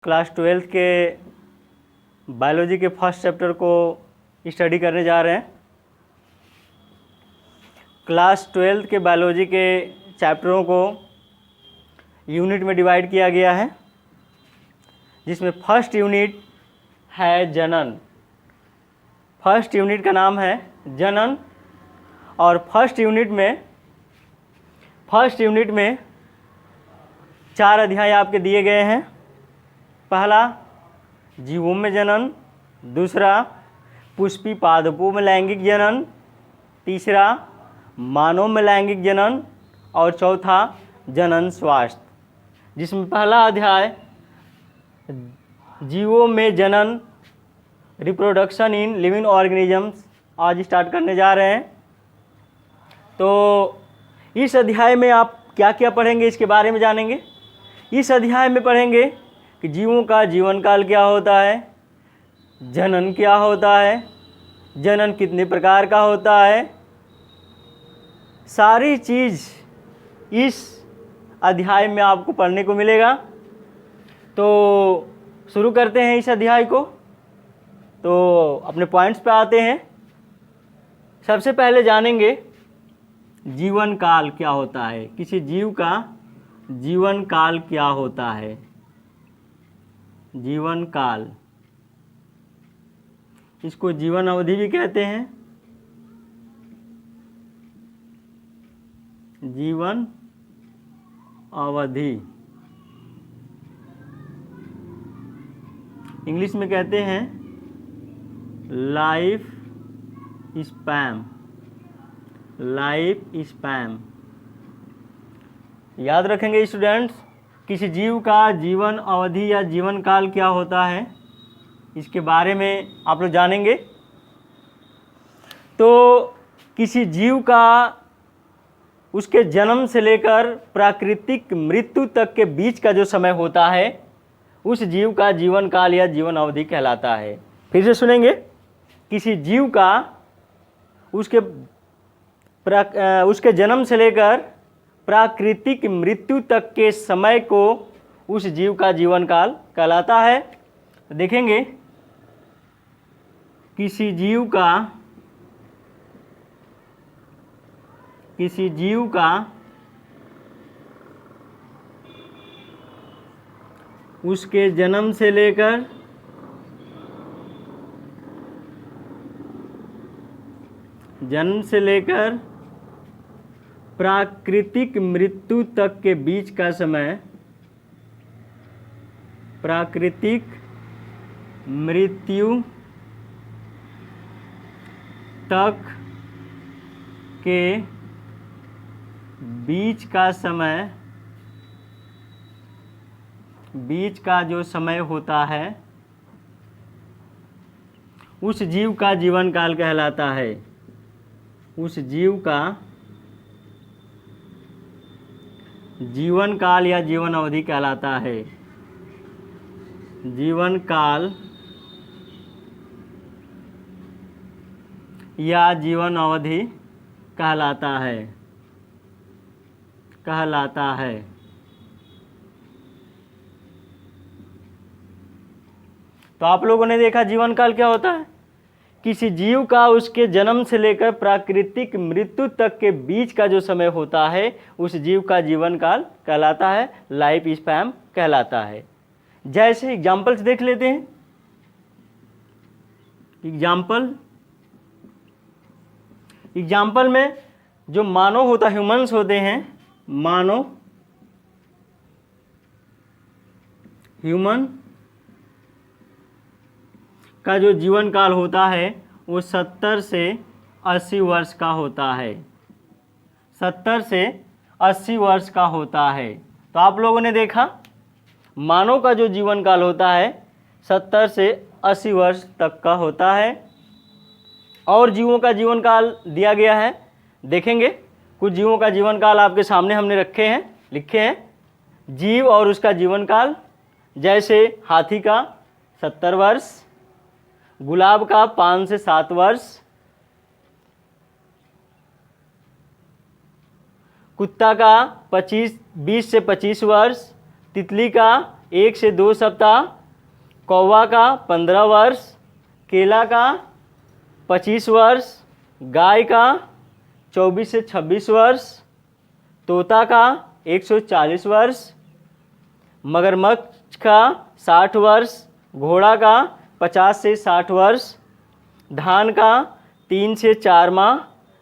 Class 12th के biology के first chapter को स्टडी करने जा रहे हैं। क्लास 12th के बायोलॉजी के चैप्टरों को यूनिट में डिवाइड किया गया है, जिसमें फर्स्ट यूनिट है जनन। फर्स्ट यूनिट का नाम है जनन और फर्स्ट यूनिट में 4 अध्याय आपके दिए गए हैं। पहला जीवों में जनन, दूसरा पुष्पी पादपों में लैंगिक जनन, तीसरा मानव में लैंगिक जनन और चौथा जनन स्वास्थ्य, जिसमें पहला अध्याय जीवों में जनन रिप्रोडक्शन इन लिविंग ऑर्गेनिजम्स आज स्टार्ट करने जा रहे हैं। तो इस अध्याय में आप क्या क्या पढ़ेंगे इसके बारे में जानेंगे। इस अध्याय में पढ़ेंगे कि जीवों का जीवन काल क्या होता है, जनन क्या होता है, जनन कितने प्रकार का होता है, सारी चीज़ इस अध्याय में आपको पढ़ने को मिलेगा। तो शुरू करते हैं इस अध्याय को। तो अपने पॉइंट्स पे आते हैं। सबसे पहले जानेंगे जीवन काल क्या होता है, किसी जीव का जीवन काल क्या होता है। जीवन काल, इसको जीवन अवधि भी कहते हैं। जीवन अवधि इंग्लिश में कहते हैं लाइफ स्पैन। लाइफ स्पैन याद रखेंगे स्टूडेंट्स। किसी जीव का जीवन अवधि या जीवन काल क्या होता है, इसके बारे में आप लोग जानेंगे। तो किसी जीव का उसके जन्म से लेकर प्राकृतिक मृत्यु तक के बीच का जो समय होता है, उस जीव का जीवन काल या जीवन अवधि कहलाता है। फिर से सुनेंगे। किसी जीव का उसके जन्म से लेकर प्राकृतिक मृत्यु तक के समय को उस जीव का जीवन काल कहलाता है। देखेंगे किसी जीव का उसके जन्म से लेकर प्राकृतिक मृत्यु तक के बीच का समय, प्राकृतिक मृत्यु तक के बीच का जो समय होता है, उस जीव का जीवन काल कहलाता है। उस जीव का जीवन काल या जीवन अवधि कहलाता है। जीवन काल या जीवन अवधि कहलाता है। तो आप लोगों ने देखा जीवन काल क्या होता है। किसी जीव का उसके जन्म से लेकर प्राकृतिक मृत्यु तक के बीच का जो समय होता है, उस जीव का जीवन काल कहलाता है, लाइफ स्पैन कहलाता है। जैसे एग्जाम्पल्स देख लेते हैं। एग्जाम्पल में जो मानव होता, ह्यूमंस होते हैं, ह्यूमन का जो जीवन काल होता है वो 70 से 80 वर्ष का होता है। 70 से 80 वर्ष का होता है। तो आप लोगों ने देखा मानव का जो जीवन काल होता है 70 से 80 वर्ष तक का होता है। और जीवों का जीवन काल दिया गया है। देखेंगे कुछ जीवों का जीवन काल आपके सामने हमने लिखे हैं। जीव और उसका जीवन काल, जैसे हाथी का 70 वर्ष, गुलाब का 5 से 7 वर्ष, कुत्ता का 20 से 25 वर्ष, तितली का 1 से 2 सप्ताह, कौवा का 15 वर्ष, केला का 25 वर्ष, गाय का 24 से 26 वर्ष, तोता का 140 वर्ष, मगरमच्छ का 60 वर्ष, घोड़ा का 50 से 60 वर्ष, धान का 3 से 4 माह,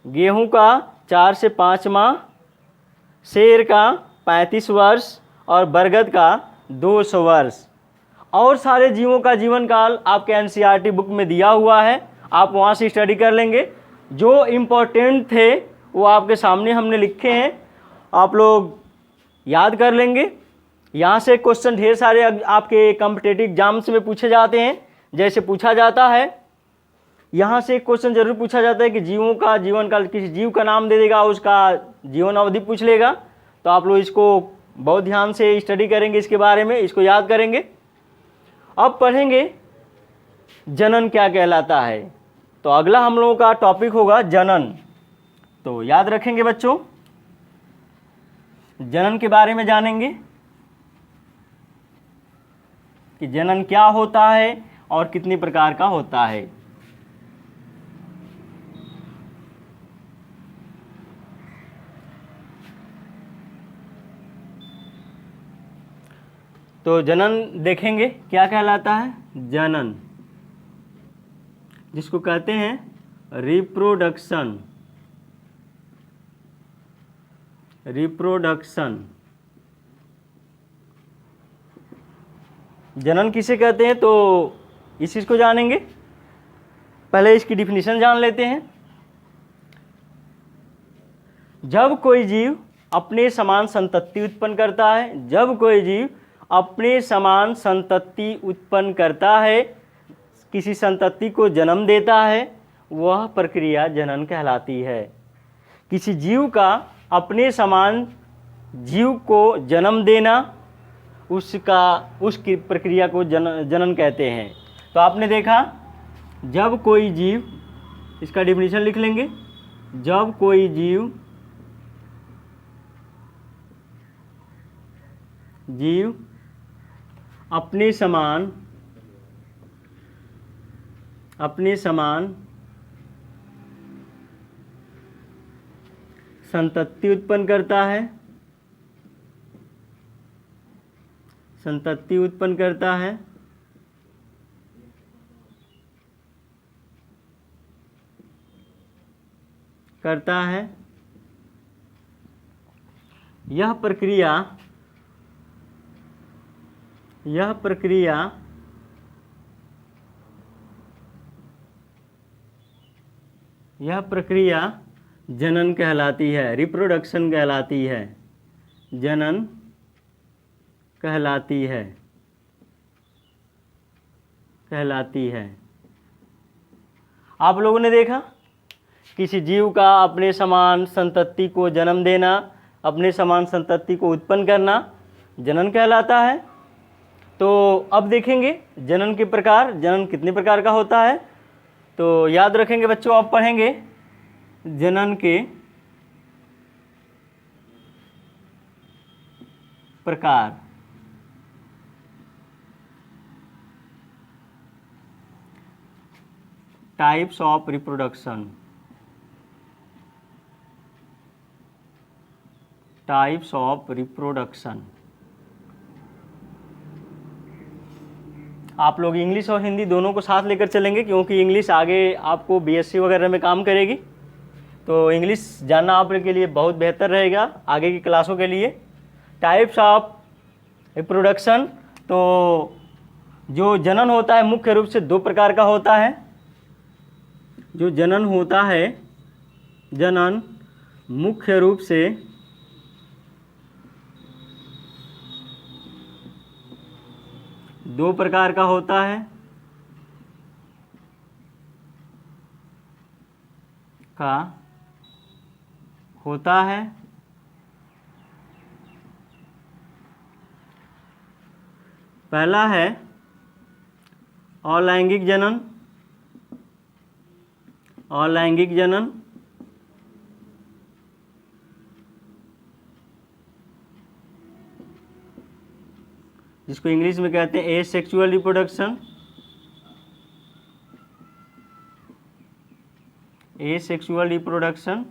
गेहूं का 4 से 5 माह, शेर का 35 वर्ष और बरगद का 200 वर्ष। और सारे जीवों का जीवन काल आपके एनसीईआरटी बुक में दिया हुआ है, आप वहाँ से स्टडी कर लेंगे। जो इम्पोर्टेंट थे वो आपके सामने हमने लिखे हैं, आप लोग याद कर लेंगे। यहाँ से क्वेश्चन ढेर सारे आपके कॉम्पिटिटिव एग्जाम्स में पूछे जाते हैं। जैसे पूछा जाता है, यहाँ से एक क्वेश्चन जरूर पूछा जाता है कि जीवों का जीवन काल, किसी जीव का नाम दे देगा, उसका जीवन अवधि पूछ लेगा। तो आप लोग इसको बहुत ध्यान से स्टडी करेंगे, इसके बारे में इसको याद करेंगे। अब पढ़ेंगे जनन क्या कहलाता है। तो अगला हम लोगों का टॉपिक होगा जनन। तो याद रखेंगे बच्चों, जनन के बारे में जानेंगे कि जनन क्या होता है और कितनी प्रकार का होता है। तो जनन देखेंगे क्या कहलाता है। जनन जिसको कहते हैं रिप्रोडक्शन, रिप्रोडक्शन। जनन किसे कहते हैं तो इस चीज़ को जानेंगे। पहले इसकी डिफिनीशन जान लेते हैं। जब कोई जीव अपने समान संतति उत्पन्न करता है, जब कोई जीव अपने समान संतति उत्पन्न करता है, किसी संतति को जन्म देता है, वह प्रक्रिया जनन कहलाती है। किसी जीव का अपने समान जीव को जन्म देना, उसकी प्रक्रिया को जनन कहते हैं। तो आपने देखा, जब कोई जीव, इसका डिफिनीशन लिख लेंगे। जब कोई जीव अपने समान संतति उत्पन्न करता है, संतति उत्पन्न करता है, यह प्रक्रिया जनन कहलाती है, रिप्रोडक्शन कहलाती है, जनन कहलाती है। आप लोगों ने देखा, किसी जीव का अपने समान संतति को जन्म देना, अपने समान संतति को उत्पन्न करना जनन कहलाता है। तो अब देखेंगे जनन के प्रकार, जनन कितने प्रकार का होता है। तो याद रखेंगे बच्चों, अब पढ़ेंगे जनन के प्रकार। Types of reproduction, types of reproduction. आप लोग इंग्लिश और हिंदी दोनों को साथ लेकर चलेंगे, क्योंकि इंग्लिश आगे आपको बीएससी वगैरह में काम करेगी। तो इंग्लिश जानना आपके लिए बहुत बेहतर रहेगा आगे की क्लासों के लिए। टाइप्स ऑफ रिप्रोडक्शन, तो जो जनन होता है मुख्य रूप से 2 प्रकार का होता है। जो जनन होता है, जनन मुख्य रूप से दो प्रकार का होता है। पहला है अलैंगिक जनन, अलैंगिक जनन। जिसको इंग्लिश में कहते हैं एसेक्सुअल रिप्रोडक्शन, एसेक्सुअल रिप्रोडक्शन।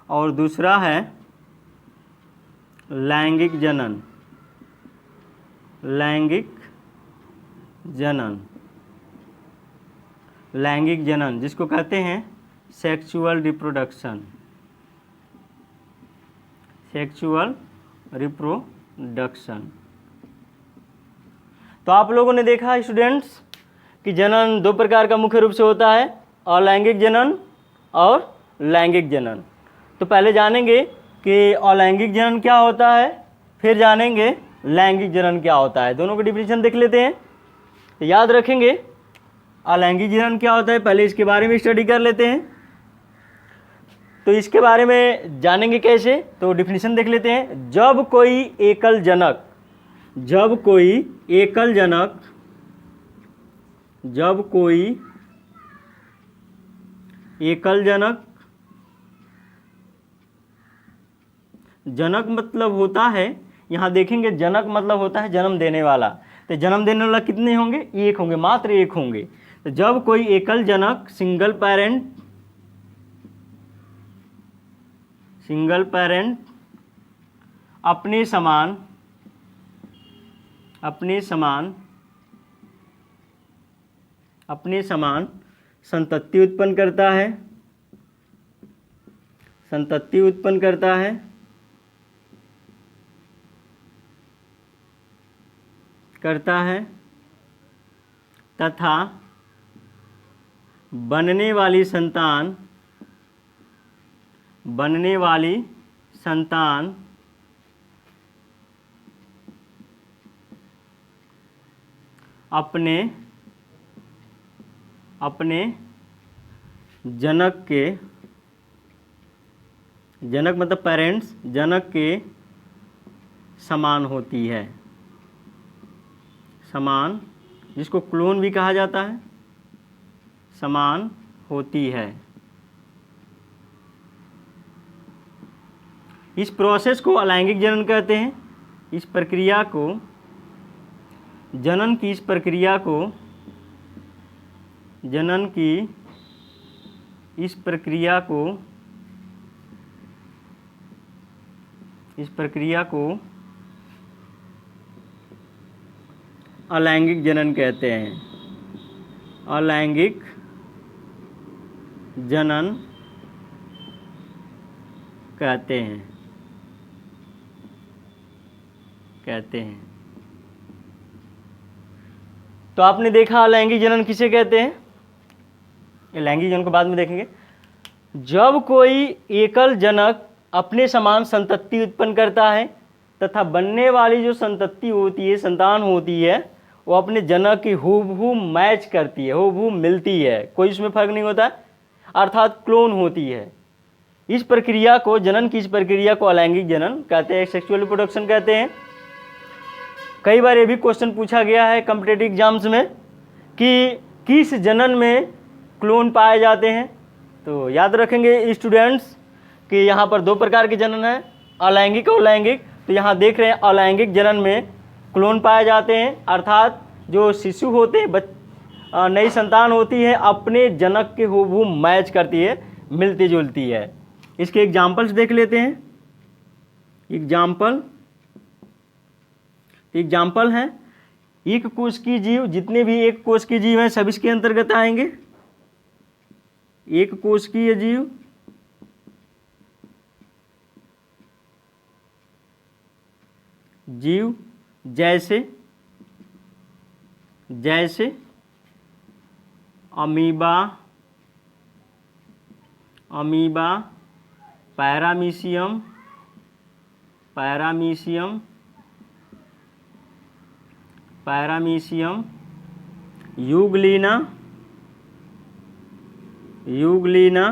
और दूसरा है लैंगिक जनन, लैंगिक जनन, लैंगिक जनन जिसको कहते हैं सेक्सुअल रिप्रोडक्शन, सेक्सुअल रिप्रोडक्शन। तो आप लोगों ने देखा स्टूडेंट्स कि जनन दो प्रकार का मुख्य रूप से होता है, अलैंगिक जनन और लैंगिक जनन। तो पहले जानेंगे कि अलैंगिक जनन क्या होता है, फिर जानेंगे लैंगिक जनन क्या होता है। दोनों को डिफिनेशन देख लेते हैं। तो याद रखेंगे अलैंगिक जनन क्या होता है, पहले इसके बारे में स्टडी कर लेते हैं। तो इसके बारे में जानेंगे कैसे, तो डिफिनेशन देख लेते हैं। जब कोई एकल जनक, जब कोई एकल जनक, जब कोई एकल जनक, जनक मतलब होता है, यहाँ देखेंगे जनक मतलब होता है जन्म देने वाला। तो जन्म देने वाला कितने होंगे, एक होंगे, मात्र एक होंगे। तो जब कोई एकल जनक, सिंगल पेरेंट, सिंगल पेरेंट अपने समान, अपने समान, अपने समान संतति उत्पन्न करता है, संतति उत्पन्न करता है, करता है तथा बनने वाली संतान, बनने वाली संतान अपने, अपने जनक के, जनक मतलब पेरेंट्स, जनक के समान होती है, समान, जिसको क्लोन भी कहा जाता है, समान होती है। इस प्रोसेस को अलैंगिक जनन कहते हैं। इस प्रक्रिया को, जनन की इस प्रक्रिया को, जनन की इस प्रक्रिया को, इस प्रक्रिया को अलैंगिक जनन कहते हैं, अलैंगिक जनन कहते हैं, कहते हैं। तो आपने देखा अलैंगिक जनन किसे कहते हैं, ये लैंगिक जनन को बाद में देखेंगे। जब कोई एकल जनक अपने समान संतति उत्पन्न करता है तथा बनने वाली जो संतति होती है, संतान होती है, वो अपने जनक की हूबहू मैच करती है, हूबहू मिलती है, कोई उसमें फर्क नहीं होता, अर्थात क्लोन होती है। इस प्रक्रिया को, जनन की इस प्रक्रिया को अलैंगिक जनन कहते हैं, सेक्सुअल रिप्रोडक्शन कहते हैं। कई बार ये भी क्वेश्चन पूछा गया है कॉम्पिटिटिव एग्जाम्स में कि किस जनन में क्लोन पाए जाते हैं। तो याद रखेंगे स्टूडेंट्स कि यहाँ पर दो प्रकार के जनन हैं, अलैंगिक और लैंगिक। तो यहाँ देख रहे हैं अलैंगिक जनन में क्लोन पाए जाते हैं, अर्थात जो शिशु होते हैं, नई संतान होती है, अपने जनक के हूबहू मैच करती है, मिलती जुलती है। इसके एग्जाम्पल्स देख लेते हैं। एग्जाम्पल हैं एक कोश की जीव, जितने भी एक कोश के जीव हैं सब इसके अंतर्गत आएंगे। एक कोशिकीय जीव, जीव जैसे, जैसे amoeba, amoeba, paramecium, paramecium, paramecium, Euglena, Euglena,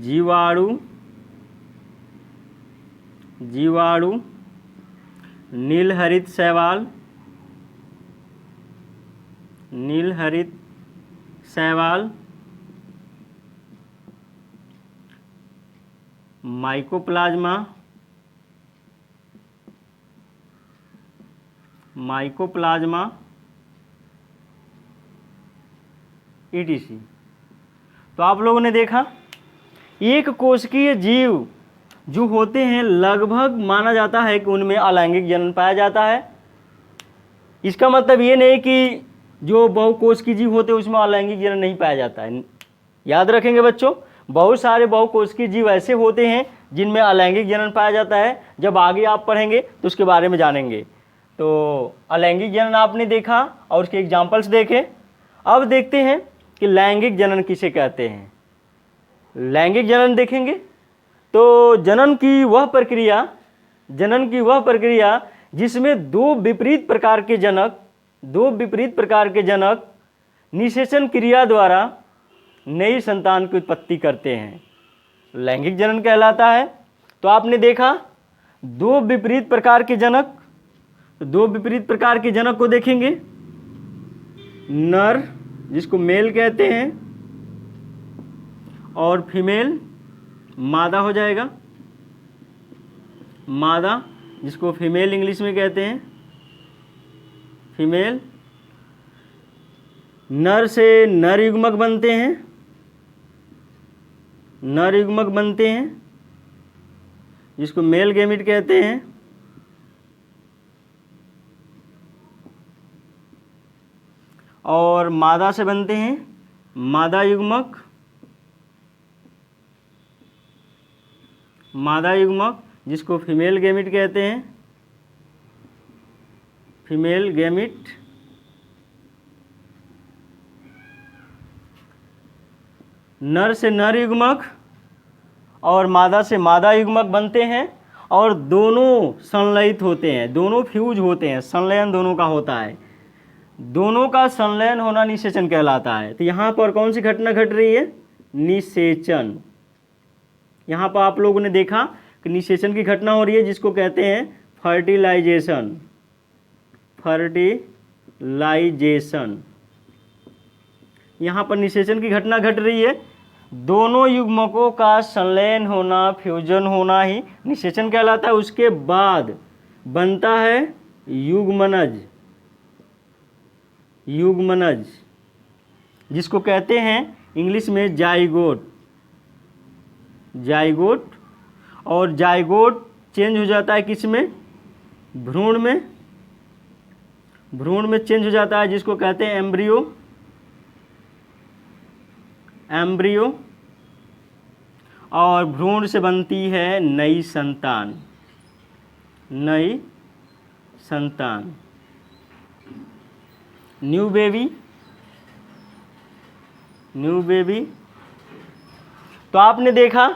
जीवाणु, जीवाणु, नीलहरित शैवाल, नीलहरित शैवाल, माइकोप्लाज्मा, माइकोप्लाज्मा ईटीसी। तो आप लोगों ने देखा एक कोशिकीय जीव जो होते हैं लगभग माना जाता है कि उनमें अलैंगिक जनन पाया जाता है। इसका मतलब ये नहीं कि जो बहुकोशिकीय जीव होते हैं उसमें अलैंगिक जनन नहीं पाया जाता है। याद रखेंगे बच्चों, बहुत सारे बहुकोशिकीय जीव ऐसे होते हैं जिनमें अलैंगिक जनन पाया जाता है। जब आगे आप पढ़ेंगे तो उसके बारे में जानेंगे। तो अलैंगिक जनन आपने देखा और उसके एग्जाम्पल्स देखे। अब देखते हैं कि लैंगिक जनन किसे कहते हैं। लैंगिक जनन देखेंगे तो जनन की वह प्रक्रिया जिसमें दो विपरीत प्रकार के जनक निषेचन क्रिया द्वारा नई संतान की उत्पत्ति करते हैं, लैंगिक जनन कहलाता है। तो आपने देखा दो विपरीत प्रकार के जनक को देखेंगे, नर जिसको मेल कहते हैं और फीमेल मादा हो जाएगा, मादा जिसको फीमेल इंग्लिश में कहते हैं फीमेल। नर से नर युग्मक बनते हैं जिसको मेल गैमिट कहते हैं। और मादा से बनते हैं मादा युग्मक जिसको फीमेल गैमिट कहते हैं, फीमेल गैमिट। नर से नर युग्मक और मादा से मादा युग्मक बनते हैं और दोनों संलयित होते हैं, दोनों फ्यूज होते हैं, संलयन दोनों का होता है। दोनों का संलयन होना निषेचन कहलाता है। तो यहाँ पर कौन सी घटना घट रही है? निषेचन। यहाँ पर आप लोगों ने देखा कि निषेचन की घटना हो रही है जिसको कहते हैं फर्टिलाइजेशन। यहाँ पर निषेचन की घटना घट रही है। दोनों युग्मकों का संलयन होना, फ्यूजन होना ही निषेचन कहलाता है। उसके बाद बनता है युग्मनज जिसको कहते हैं इंग्लिश में जाइगोट। और जाइगोट चेंज हो जाता है किस में? भ्रूण में चेंज हो जाता है जिसको कहते हैं एम्ब्रियो। और भ्रूण से बनती है नई संतान। New baby. तो आपने देखा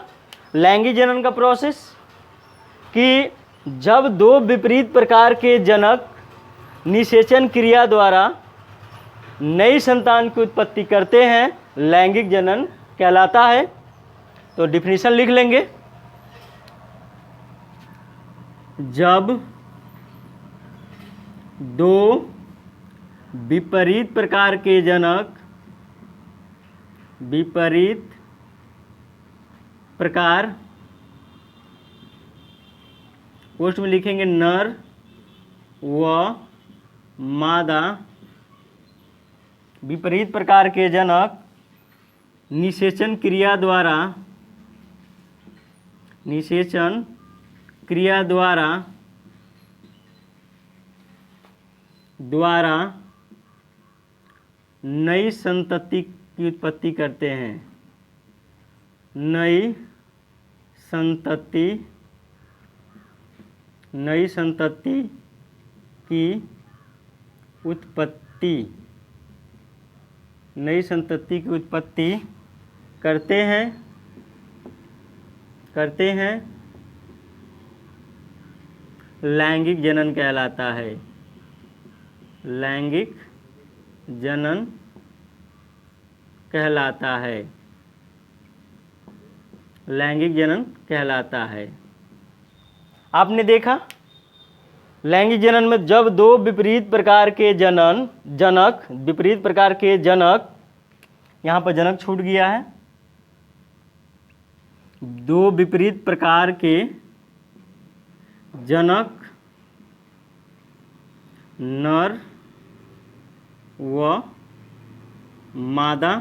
लैंगिक जनन का प्रोसेस कि जब दो विपरीत प्रकार के जनक निषेचन क्रिया द्वारा नई संतान की उत्पत्ति करते हैं, लैंगिक जनन कहलाता है। तो डिफिनीशन लिख लेंगे। जब दो विपरीत प्रकार के जनक पोस्ट में लिखेंगे नर व मादा, विपरीत प्रकार के जनक निषेचन क्रिया द्वारा नई संतति की उत्पत्ति करते हैं। नई संतति की उत्पत्ति करते हैं लैंगिक जनन कहलाता है। लैंगिक जनन कहलाता है। आपने देखा लैंगिक जनन में जब दो विपरीत प्रकार के जनक, यहाँ पर जनक छूट गया है, दो विपरीत प्रकार के जनक नर व मादा